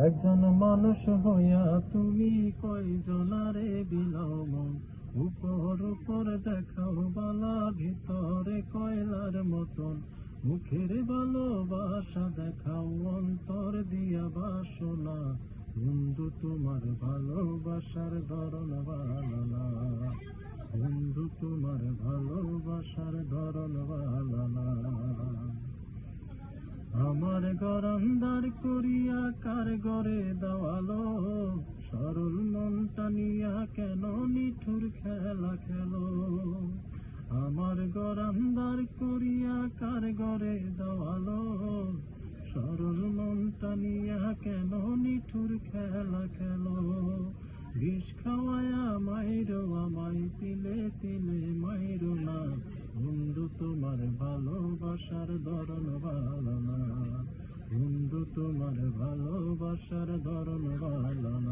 একজন মানুষ হইয়া তুমি কয়জনারে বিলাও মন, উপর উপর দেখাও বালা, ভিতরে কয়লার মতন। মুখের ভালোবাসা দেখাও, অন্তর দিয়া বাসনা। বন্ধু তোমার ভালোবাসার ধরন ভালো না, বন্ধু তোমার ভালোবাসার ধরন ভালো না। আমার ঘর অন্ধার করিয়া কার ঘরে দেওয়ালো, সরল মনটা নিয়া কেন নিঠুর খেলা খেলো। আমার ঘর অন্ধার করিয়া কার ঘরে দেওয়ালো, সরল মনটা নিয়া কেন নিঠুর খেলা খেলো। বিষ খাওয়ায়া মাইরো আমায়, তিলে তিলে মাইরো না। বন্ধু তোমার ভালোবাসার ধরন ভালো না, বন্ধু তোমার ভালোবাসার ধরন ভালো না।